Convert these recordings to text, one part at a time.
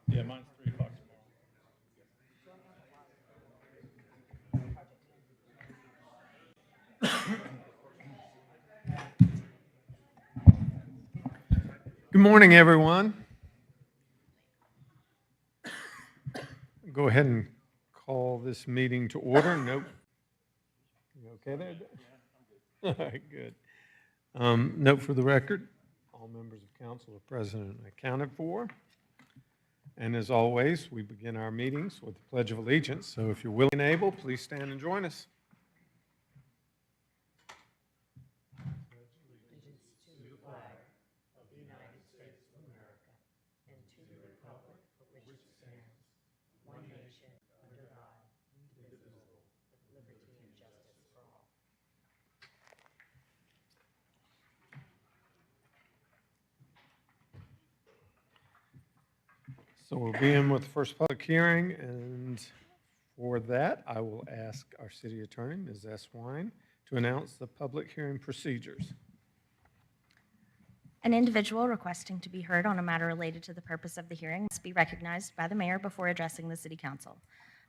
Yeah, mine's 3 o'clock tomorrow. Good morning, everyone. Go ahead and call this meeting to order. Nope. You okay there? All right, good. Note for the record, all members of council are present and accounted for. And as always, we begin our meetings with the Pledge of Allegiance. So if you're willing and able, please stand and join us. So we'll begin with the first public hearing, and for that, I will ask our city attorney, Ms. S. Wine, to announce the public hearing procedures. An individual requesting to be heard on a matter related to the purpose of the hearing must be recognized by the mayor before addressing the city council.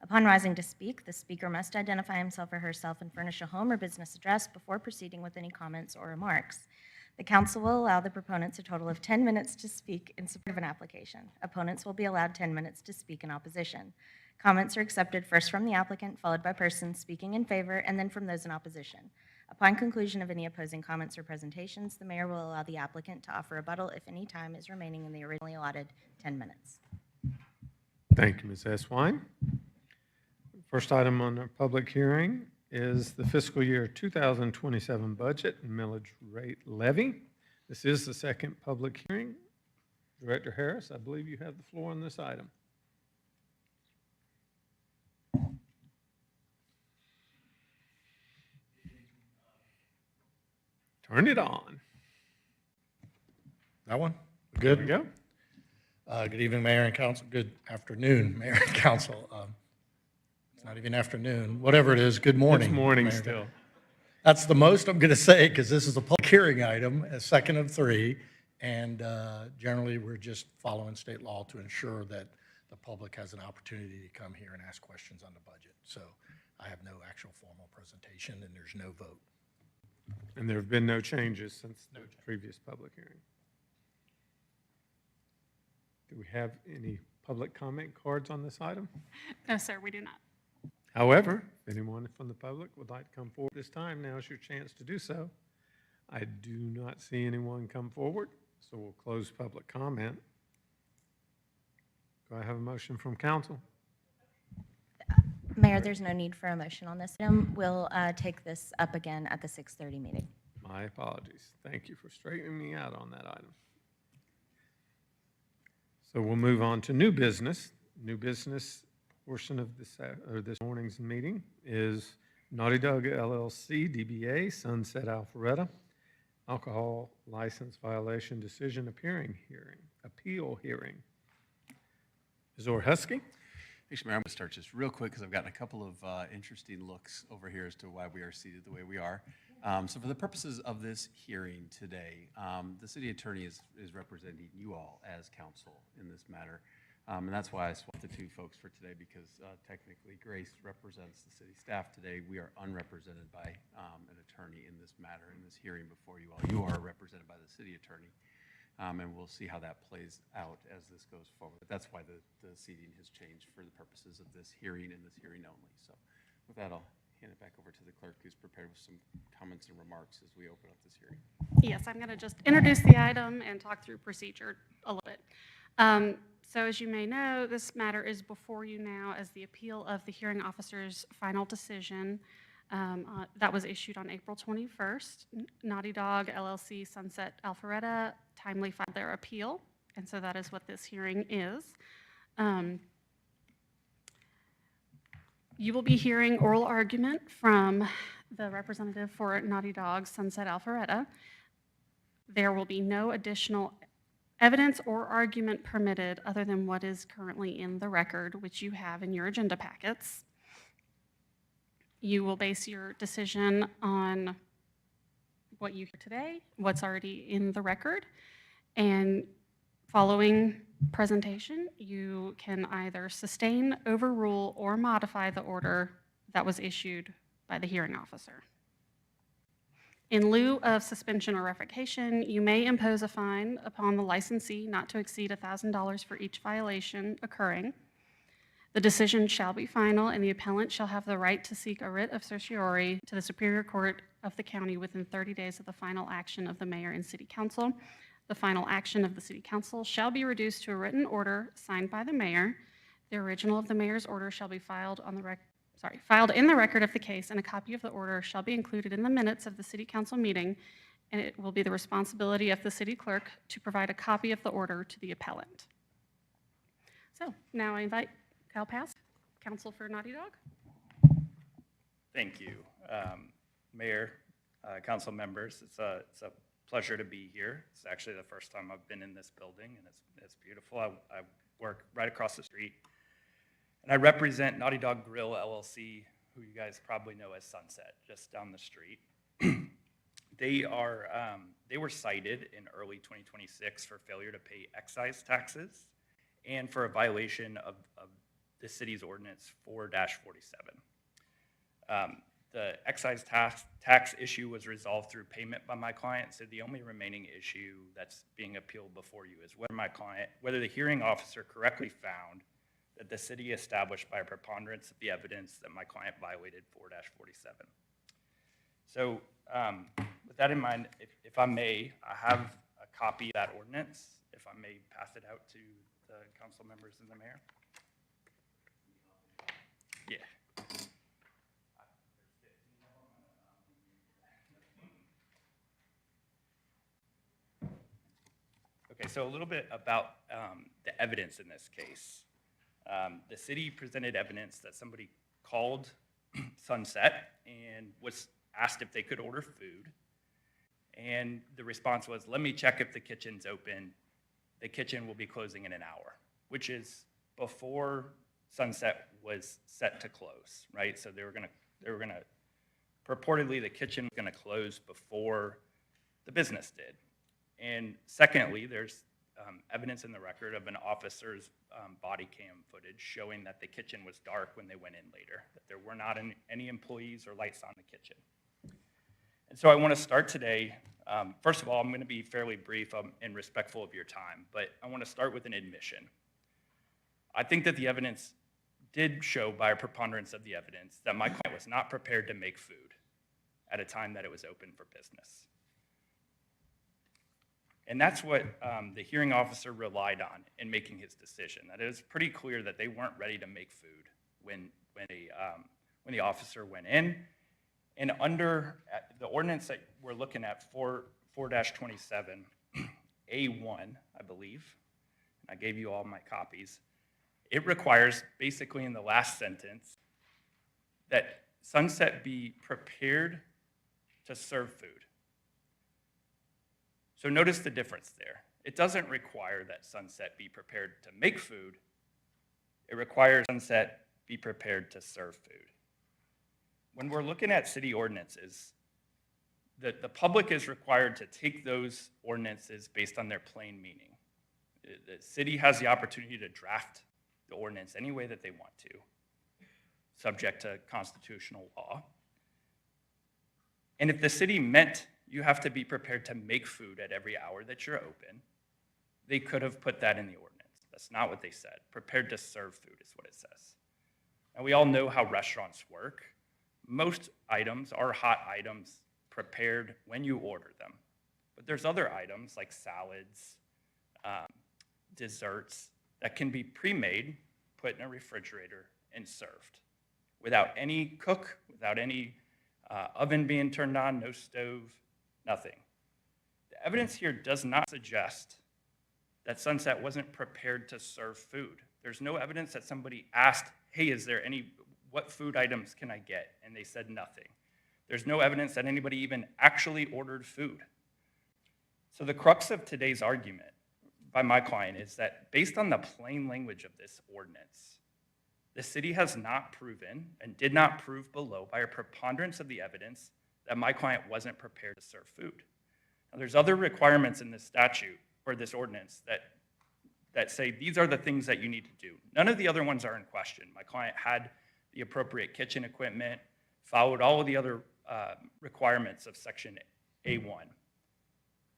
Upon rising to speak, the speaker must identify himself or herself and furnish a home or business address before proceeding with any comments or remarks. The council will allow the proponents a total of 10 minutes to speak in support of an application. Opponents will be allowed 10 minutes to speak in opposition. Comments are accepted first from the applicant, followed by persons speaking in favor, and then from those in opposition. Upon conclusion of any opposing comments or presentations, the mayor will allow the applicant to offer rebuttal if any time is remaining in the originally allotted 10 minutes. Thank you, Ms. S. Wine. First item on our public hearing is the fiscal year 2027 budget and millage rate levy. This is the second public hearing. Director Harris, I believe you have the floor on this item. Turn it on. That one? There Good. we go. Good evening, Mayor and Council. Good afternoon, Mayor and Council. It's not even afternoon. Whatever it is, good morning. It's morning Mayor. still. That's the most I'm going to say because this is a public hearing item, a second of 3. And generally, we're just following state law to ensure that the public has an opportunity to come here and ask questions on the budget. So I have no actual formal presentation and there's no vote. And there have been no changes since the previous public hearing. Do we have any public comment cards on this item? No, sir, we do not. However, if anyone from the public would like to come forward this time, now is your chance to do so. I do not see anyone come forward, so we'll close public comment. Do I have a motion from council? Mayor, there's no need for a motion on this item. We'll take this up again at the 6:30 meeting. My apologies. Thank you for straightening me out on that item. So we'll move on to new business. New business portion of this morning's meeting is Naughty Dog LLC, DBA, Sunset Alpharetta, alcohol license violation decision appeal hearing. Zor Husky? Actually, Mayor, I'm going to start just real quick because I've gotten a couple of interesting looks over here as to why we are seated the way we are. So for the purposes of this hearing today, the city attorney is representing you all as counsel in this matter. And that's why I swapped the two folks for today because technically Grace represents the city staff today. We are unrepresented by an attorney in this matter, in this hearing before you all. You are represented by the city attorney. And we'll see how that plays out as this goes forward. But that's why the seating has changed for the purposes of this hearing and this hearing only. So with that, I'll hand it back over to the clerk who's prepared with some comments and remarks as we open up this hearing. Yes, I'm going to just introduce the item and talk through procedure a little bit. So as you may know, this matter is before you now as the appeal of the hearing officer's final decision that was issued on April 21st. Naughty Dog LLC Sunset Alpharetta timely filed their appeal, and so that is what this hearing is. You will be hearing oral argument from the representative for Naughty Dog Sunset Alpharetta. There will be no additional evidence or argument permitted other than what is currently in the record, which you have in your agenda packets. You will base your decision on what you hear today, what's already in the record, and following presentation, you can either sustain, overrule, or modify the order that was issued by the hearing officer. In lieu of suspension or revocation, you may impose a fine upon the licensee not to exceed $1,000 for each violation occurring. The decision shall be final, and the appellant shall have the right to seek a writ of certiorari to the Superior Court of the county within 30 days of the final action of the mayor and city council. The final action of the city council shall be reduced to a written order signed by the mayor. The original of the mayor's order shall be filed in the record of the case, and a copy of the order shall be included in the minutes of the city council meeting, and it will be the responsibility of the city clerk to provide a copy of the order to the appellant. So now I invite Kyle Pass, counsel for Naughty Dog. Thank you. Mayor, council members, it's a pleasure to be here. It's actually the first time I've been in this building, and it's beautiful. I work right across the street, and I represent Naughty Dog Grill LLC, who you guys probably know as Sunset, just down the street. They were cited in early 2026 for failure to pay excise taxes and for a violation of the city's ordinance 4-47. The excise tax issue was resolved through payment by my client, so the only remaining issue that's being appealed before you is whether the hearing officer correctly found that the city established by a preponderance of the evidence that my client violated 4-47. So with that in mind, if I may, I have a copy of that ordinance, if I may pass it out to the council members and the mayor. Yeah. Okay, so a little bit about the evidence in this case. The city presented evidence that somebody called Sunset and was asked if they could order food. And the response was, let me check if the kitchen's open. The kitchen will be closing in an hour, which is before Sunset was set to close, right? So they were gonna purportedly the kitchen was gonna close before the business did. And secondly, there's evidence in the record of an officer's body cam footage showing that the kitchen was dark when they went in later, that there were not any employees or lights on the kitchen. And so I want to start today, first of all, I'm going to be fairly brief and respectful of your time, but I want to start with an admission. I think that the evidence did show by a preponderance of the evidence that my client was not prepared to make food at a time that it was open for business. And that's what the hearing officer relied on in making his decision, that it was pretty clear that they weren't ready to make food when the officer went in. And under the ordinance that we're looking at, 4-27, A1, I believe, and I gave you all my copies, it requires, basically in the last sentence, that Sunset be prepared to serve food. So notice the difference there. It doesn't require that Sunset be prepared to make food. It requires Sunset be prepared to serve food. When we're looking at city ordinances, the public is required to take those ordinances based on their plain meaning. The city has the opportunity to draft the ordinance any way that they want to, subject to constitutional law. And if the city meant you have to be prepared to make food at every hour that you're open, they could have put that in the ordinance. That's not what they said. Prepared to serve food is what it says. And we all know how restaurants work. Most items are hot items prepared when you order them. But there's other items like salads, desserts, that can be pre-made, put in a refrigerator, and served without any cook, without any oven being turned on, no stove, nothing. The evidence here does not suggest that Sunset wasn't prepared to serve food. There's no evidence that somebody asked, hey, what food items can I get? And they said nothing. There's no evidence that anybody even actually ordered food. So the crux of today's argument by my client is that based on the plain language of this ordinance, the city has not proven and did not prove below by a preponderance of the evidence that my client wasn't prepared to serve food. Now, there's other requirements in this statute or this ordinance that say, these are the things that you need to do. None of the other ones are in question. My client had the appropriate kitchen equipment, followed all of the other requirements of Section A1.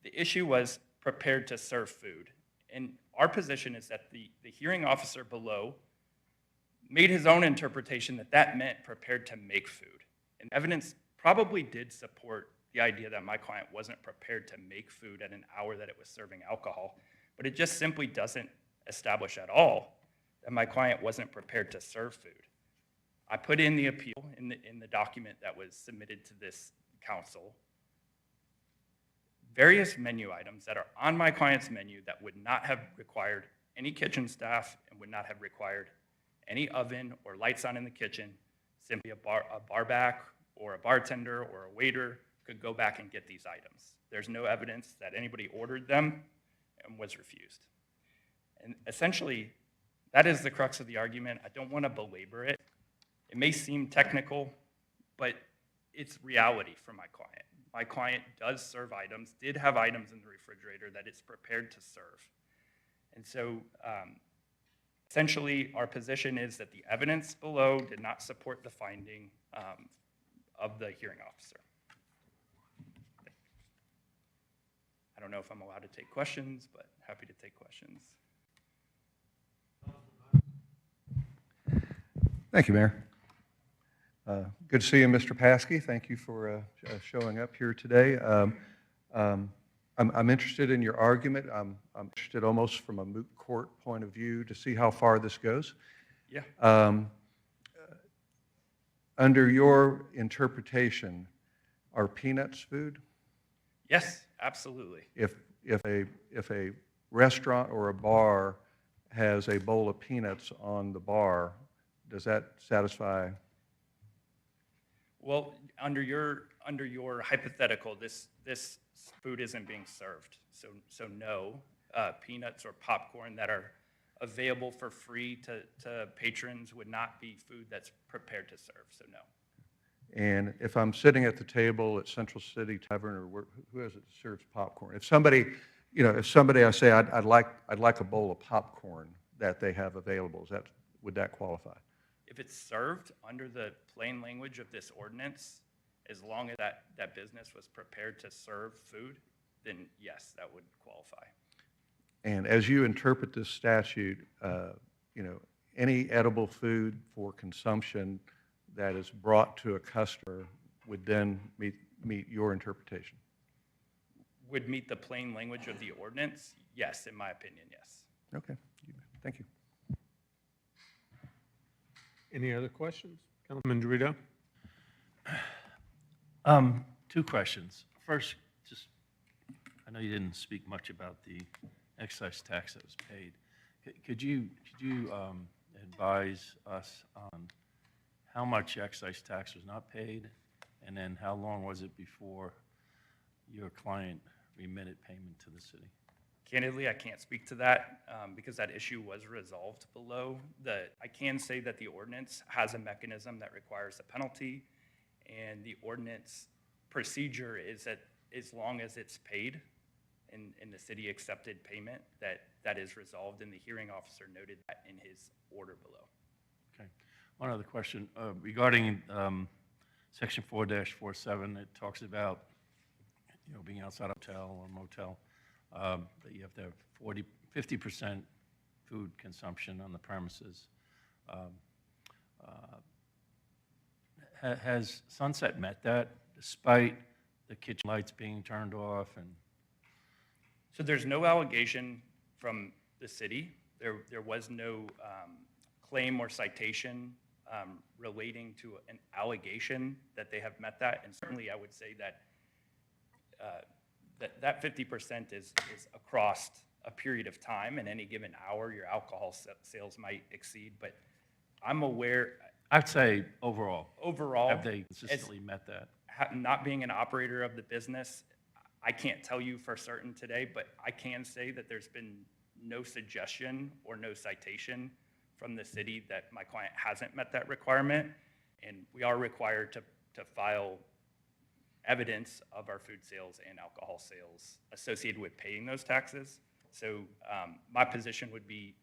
The issue was prepared to serve food. And our position is that the hearing officer below made his own interpretation that that meant prepared to make food. And evidence probably did support the idea that my client wasn't prepared to make food at an hour that it was serving alcohol, but it just simply doesn't establish at all that my client wasn't prepared to serve food. I put in the appeal in the document that was submitted to this council, various menu items that are on my client's menu that would not have required any kitchen staff and would not have required any oven or lights on in the kitchen. Simply a bar back or a bartender or a waiter could go back and get these items. There's no evidence that anybody ordered them and was refused. And essentially, that is the crux of the argument. I don't want to belabor it. It may seem technical, but it's reality for my client. My client does serve items, did have items in the refrigerator that it's prepared to serve. And so essentially, our position is that the evidence below did not support the finding of the hearing officer. I don't know if I'm allowed to take questions, but happy to take questions. Thank you, Mayor. Good to see you, Mr. Paskey. Thank you for showing up here today. I'm interested in your argument. I'm interested almost from a moot court point of view to see how far this goes. Yeah. Under your interpretation, are peanuts food? Yes, absolutely. If a restaurant or a bar has a bowl of peanuts on the bar, does that satisfy? Well, under your hypothetical, this food isn't being served. So no, peanuts or popcorn that are available for free to patrons would not be food that's prepared to serve, so no. And if I'm sitting at the table at Central City Tavern, or who has it that serves popcorn? If somebody I say I'd like a bowl of popcorn that they have available, would that qualify? If it's served under the plain language of this ordinance, as long as that business was prepared to serve food, then yes, that would qualify. And as you interpret this statute, any edible food for consumption that is brought to a customer would then meet your interpretation? Would meet the plain language of the ordinance? Yes, in my opinion, yes. Okay, thank you. Any other questions? Councilman Dorito? Two questions. First, I know you didn't speak much about the excise tax that was paid. Could you advise us on how much excise tax was not paid, and then how long was it before your client remitted payment to the city? Candidly, I can't speak to that because that issue was resolved below. I can say that the ordinance has a mechanism that requires a penalty, and the ordinance procedure is that as long as it's paid in the city accepted payment, that is resolved, and the hearing officer noted that in his order below. Okay. One other question regarding Section 4-47. It talks about being outside a hotel or motel, that you have to have 50% food consumption on the premises. Has Sunset met that despite the kitchen lights being turned off? And So there's no allegation from the city. There was no claim or citation relating to an allegation that they have met that. And certainly I would say that that 50% is across a period of time. In any given hour, your alcohol sales might exceed. But I'm aware. I'd say overall, Overall, have they consistently met that? Not being an operator of the business, I can't tell you for certain today, but I can say that there's been no suggestion or no citation from the city that my client hasn't met that requirement. And we are required to file evidence of our food sales and alcohol sales associated with paying those taxes. So my position would be,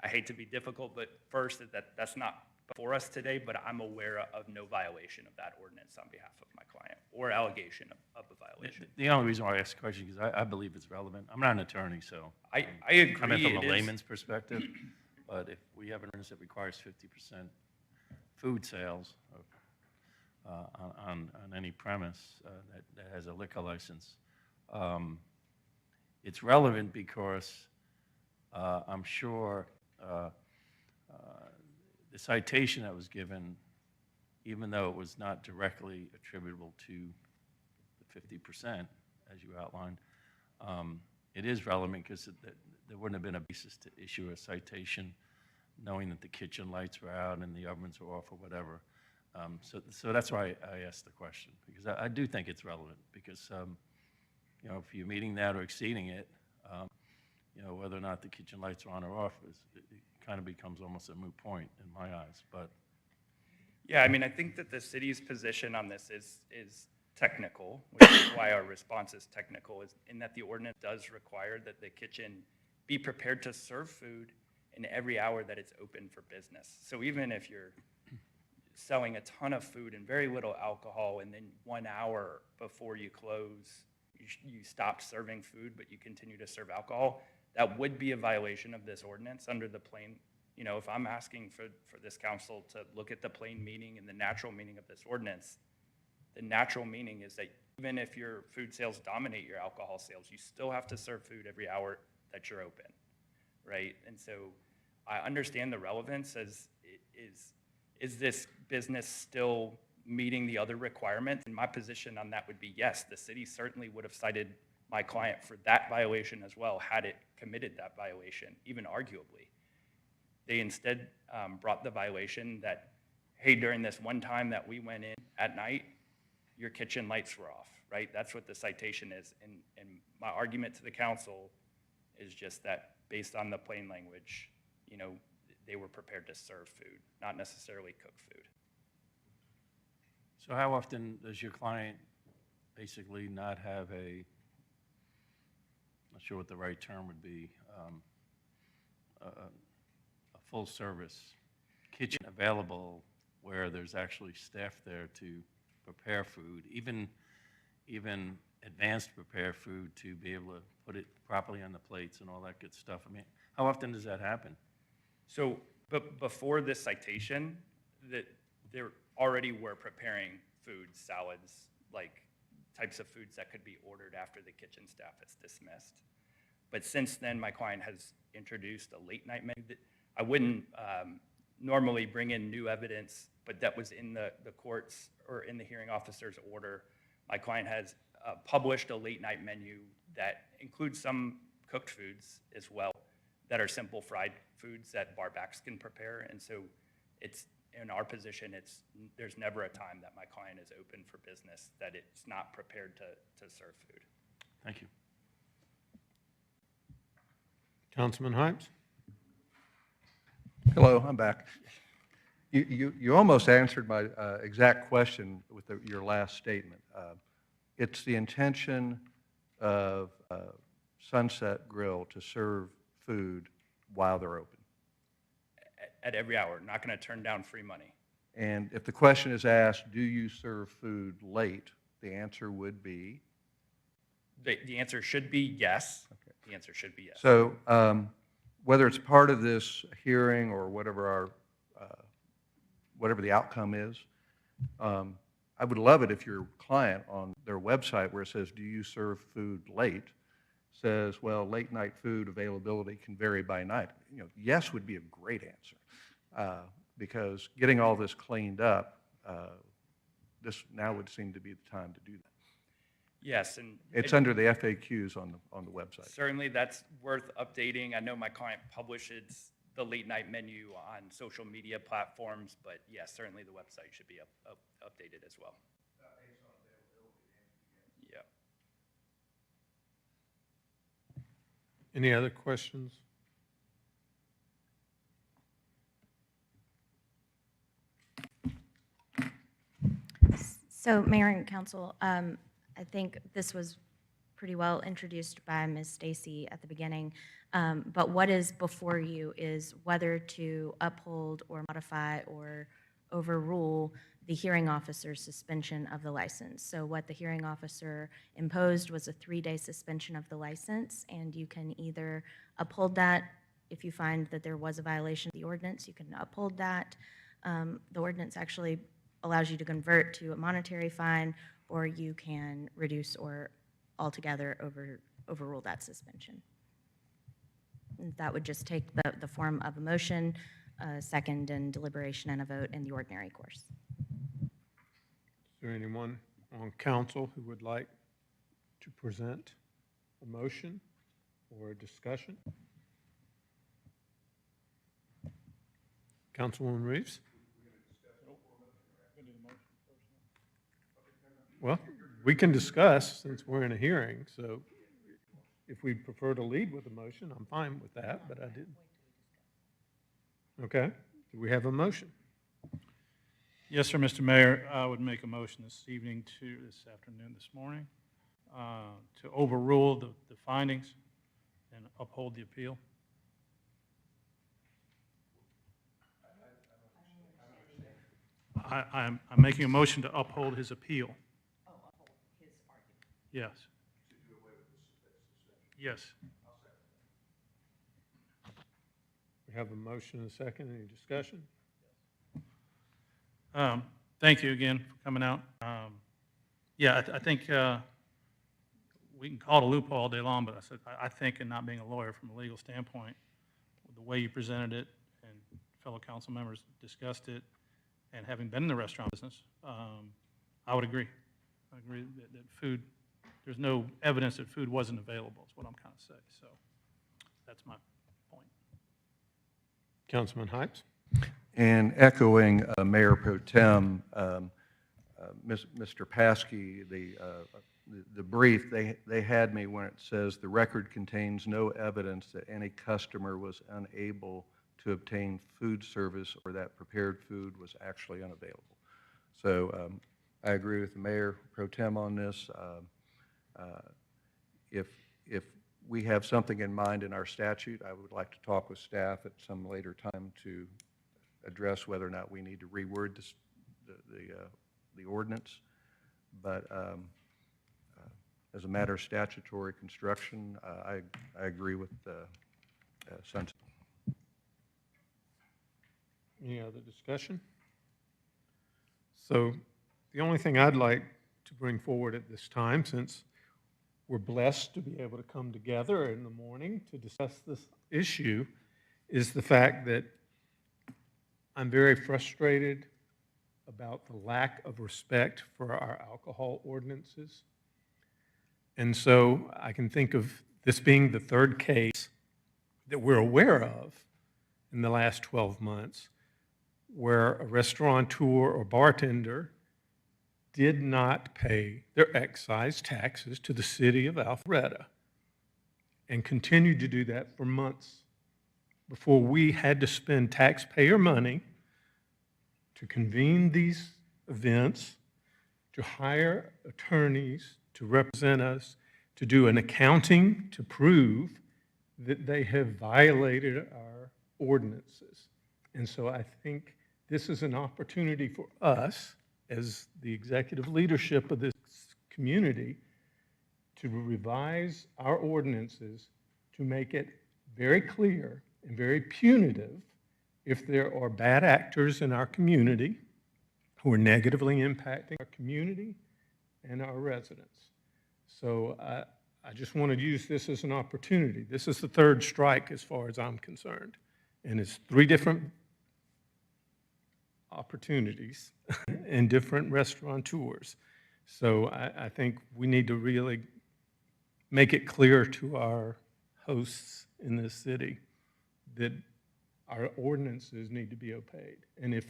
I hate to be difficult, but first, that's not before us today, but I'm aware of no violation of that ordinance on behalf of my client, or allegation of a violation. The only reason why I asked the question is I believe it's relevant. I'm not an attorney, so. I agree I mean, from it a is. layman's perspective, but if we have an ordinance that requires 50% food sales on any premise that has a liquor license, it's relevant because I'm sure the citation that was given, even though it was not directly attributable to the 50%, as you outlined, it is relevant because there wouldn't have been a basis to issue a citation knowing that the kitchen lights were out and the ovens were off or whatever. So that's why I asked the question, because I do think it's relevant, because you know, if you're meeting that or exceeding it, you know, whether or not the kitchen lights are on or off, it kind of becomes almost a moot point in my eyes, but. Yeah, I mean, I think that the city's position on this is technical, which is why our response is technical, is in that the ordinance does require that the kitchen be prepared to serve food in every hour that it's open for business. So even if you're selling a ton of food and very little alcohol, and then 1 hour before you close, you stop serving food, but you continue to serve alcohol, that would be a violation of this ordinance under the plain, you know, if I'm asking for this council to look at the plain meaning and the natural meaning of this ordinance, the natural meaning is that even if your food sales dominate your alcohol sales, you still have to serve food every hour that you're open, right? And so I understand the relevance as is this business still meeting the other requirements? And my position on that would be yes, the city certainly would have cited my client for that violation as well had it committed that violation, even arguably. They instead brought the violation that, hey, during this one time that we went in at night, your kitchen lights were off, right? That's what the citation is. And my argument to the council is just that based on the plain language, you know, they were prepared to serve food, not necessarily cook food. So how often does your client basically not have a, not sure what the right term would be, a full-service kitchen available where there's actually staff there to prepare food, even advanced prepare food to be able to put it properly on the plates and all that good stuff? I mean, how often does that happen? So, but before this citation, that there already were preparing foods, salads, like types of foods that could be ordered after the kitchen staff is dismissed. But since then, my client has introduced a late night menu that I wouldn't normally bring in new evidence, but that was in the court's or in the hearing officer's order. My client has published a late night menu that includes some cooked foods as well that are simple fried foods that bar backs can prepare. And so it's, in our position, there's never a time that my client is open for business that it's not prepared to serve food. Thank you. Councilman Hypes? Hello, I'm back. You almost answered my exact question with your last statement. It's the intention of Sunset Grill to serve food while they're open. At every hour, not going to turn down free money. And if the question is asked, do you serve food late, the answer would be? The answer should be yes. Okay. The answer should be yes. So whether it's part of this hearing or whatever whatever the outcome is, I would love it if your client on their website where it says, do you serve food late, says, well, late night food availability can vary by night. You know, yes would be a great answer because getting all this cleaned up, this now would seem to be the time to do that. Yes, and It's under the FAQs on the website. certainly that's worth updating. I know my client publishes the late night menu on social media platforms, but yes, certainly the website should be updated as well. Yeah. Any other questions? So Mayor and Council, I think this was pretty well introduced by Ms. Stacy at the beginning. But what is before you is whether to uphold or modify or overrule the hearing officer's suspension of the license. So what the hearing officer imposed was a 3-day suspension of the license, and you can either uphold that if you find that there was a violation of the ordinance, you can uphold that. The ordinance actually allows you to convert to a monetary fine, or you can reduce or altogether overrule that suspension. And that would just take the form of a motion, a second, and deliberation and a vote in the ordinary course. Is there anyone on council who would like to present a motion or a discussion? Councilwoman Reeves? Well, we can discuss since we're in a hearing, so if we prefer to lead with a motion, I'm fine with that, but I didn't. Okay, do we have a motion? Yes, sir, Mr. Mayor. I would make a motion this afternoon, this morning, to overrule the findings and uphold the appeal. I'm making a motion to uphold his appeal. Oh, uphold his argument. Yes. To do away with the suspension. Yes. We have a motion and a second. Any discussion? Thank you again for coming out. Yeah, I think we can call it a loophole all day long, but I think, and not being a lawyer from a legal standpoint, the way you presented it and fellow council members discussed it, and having been in the restaurant business, I would agree. I agree that food, there's no evidence that food wasn't available, is what I'm kind of saying. So that's my point. Councilman Hypes? And echoing Mayor Pro Tem, Mr. Paskey, the brief, they had me when it says the record contains no evidence that any customer was unable to obtain food service or that prepared food was actually unavailable. So I agree with the Mayor Pro Tem on this. If we have something in mind in our statute, I would like to talk with staff at some later time to address whether or not we need to reword this, the ordinance. But as a matter of statutory construction, I agree with Sunset. Any other discussion? So the only thing I'd like to bring forward at this time, since we're blessed to be able to come together in the morning to discuss this issue, is the fact that I'm very frustrated about the lack of respect for our alcohol ordinances. And so I can think of this being the third case that we're aware of in the last 12 months where a restaurateur or bartender did not pay their excise taxes to the city of Alpharetta and continued to do that for months before we had to spend taxpayer money to convene these events, to hire attorneys to represent us, to do an accounting to prove that they have violated our ordinances. And so I think this is an opportunity for us as the executive leadership of this community to revise our ordinances to make it very clear and very punitive if there are bad actors in our community who are negatively impacting our community and our residents. So I just want to use this as an opportunity. This is the third strike as far as I'm concerned. And it's 3 different opportunities and different restaurateurs. So I think we need to really make it clear to our hosts in this city that our ordinances need to be obeyed. And if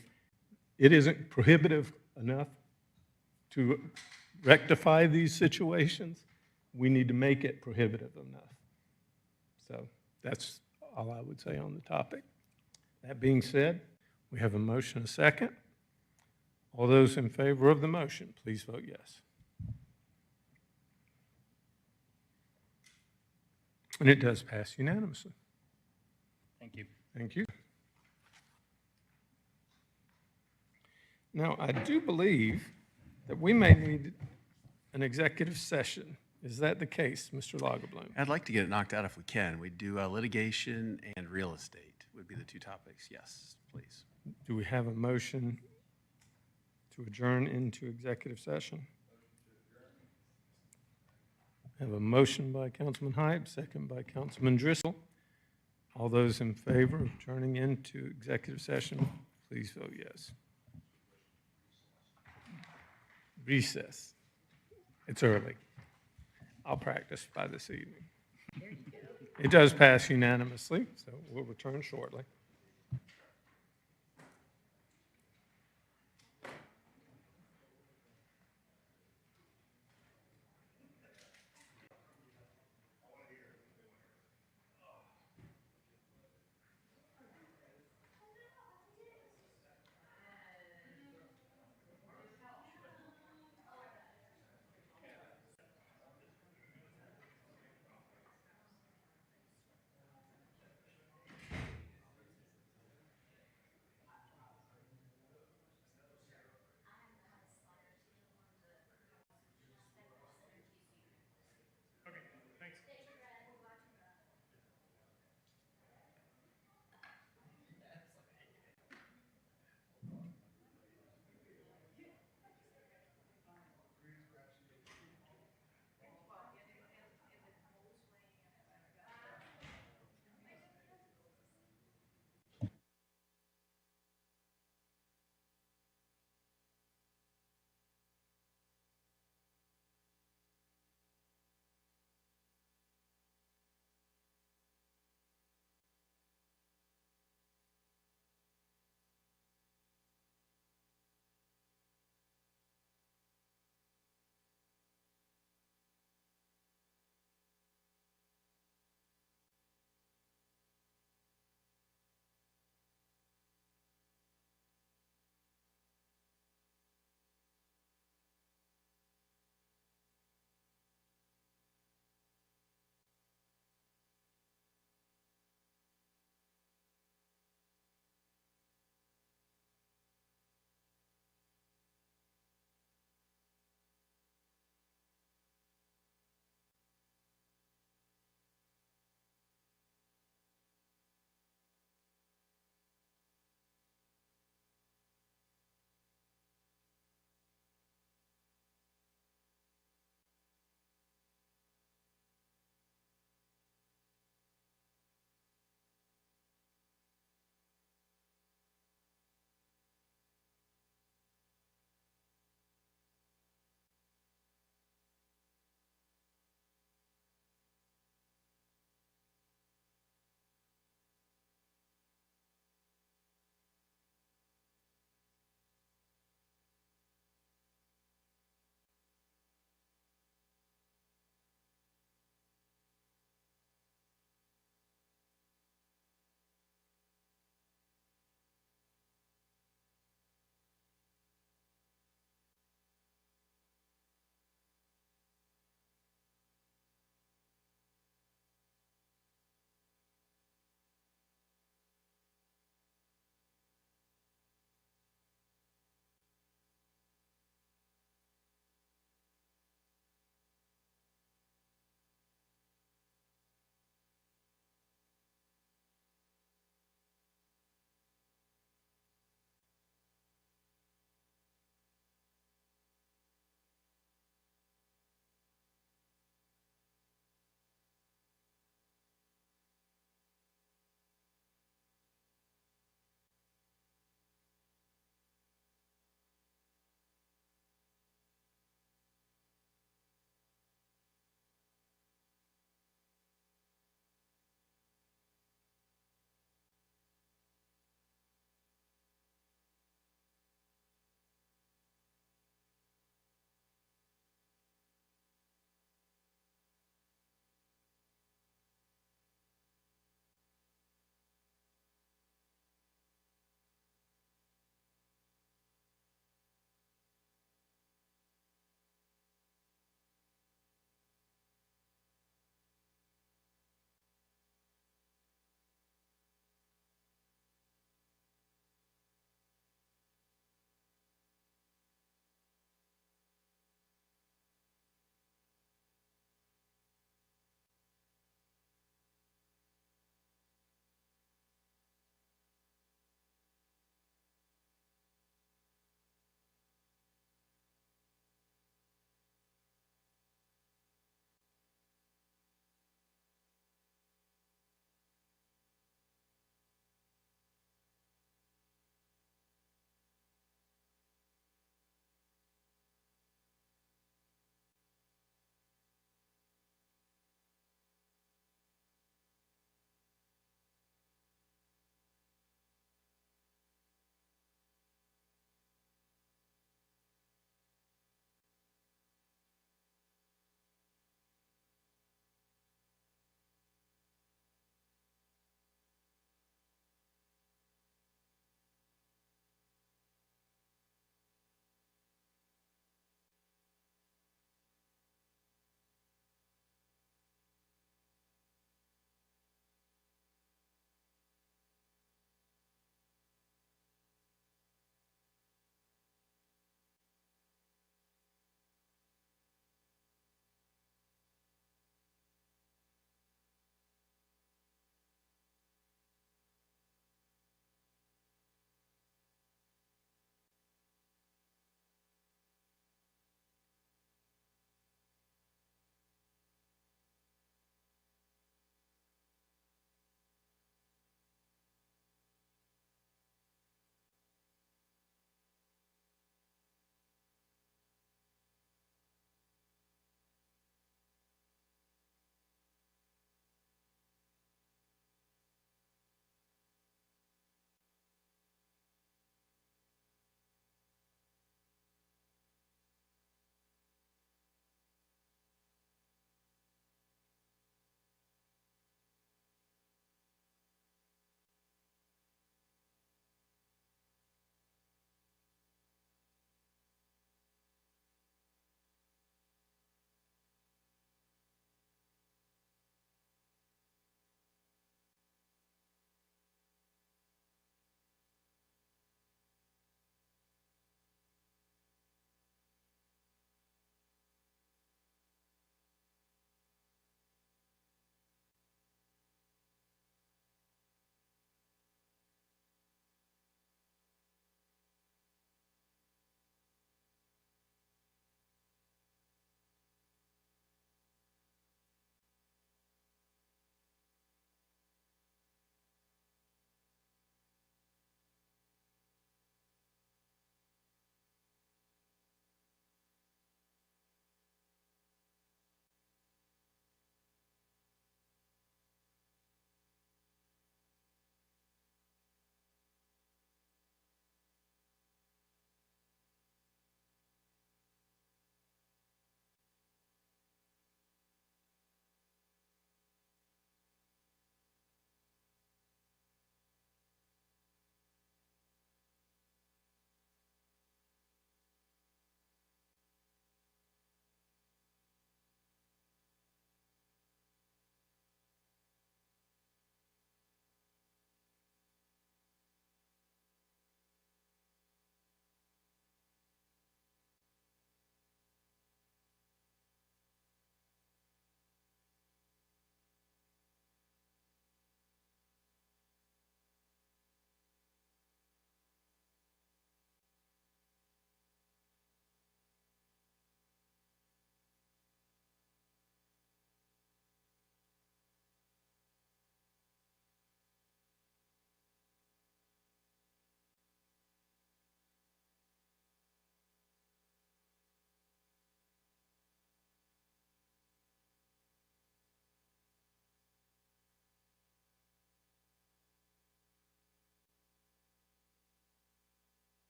it isn't prohibitive enough to rectify these situations, we need to make it prohibitive enough. So that's all I would say on the topic. That being said, we have a motion, a second. All those in favor of the motion, please vote yes. And it does pass unanimously. Thank you. Thank you. Now, I do believe that we may need an executive session. Is that the case, Mr. Lagerbloom? I'd like to get it knocked out if we can. We do litigation and real estate would be the two topics. Yes, please. Do we have a motion to adjourn into executive session? I have a motion by Councilman Hyde, second by Councilman Driscoll. All those in favor of turning into executive session, please vote yes. Recess. It's early. I'll practice by this evening. It does pass unanimously, so we'll return shortly.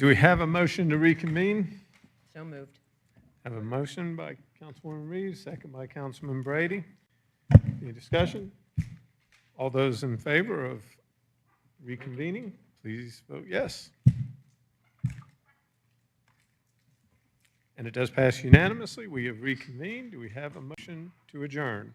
Do we have a motion to reconvene? So moved. Have a motion by Councilwoman Reeves, second by Councilman Brady. Any discussion? All those in favor of reconvening, please vote yes. And it does pass unanimously. We have reconvened. Do we have a motion to adjourn?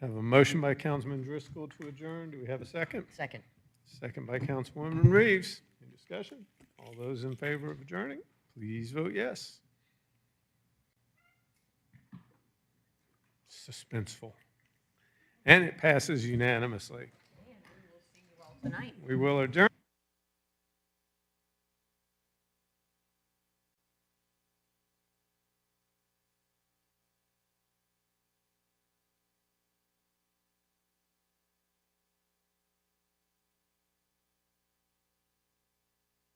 Have a motion by Councilman Driscoll to adjourn. Do we have a second? Second. Second by Councilwoman Reeves. Any discussion? All those in favor of adjourning, please vote yes. Suspenseful. And it passes unanimously. Tonight. We will adjourn.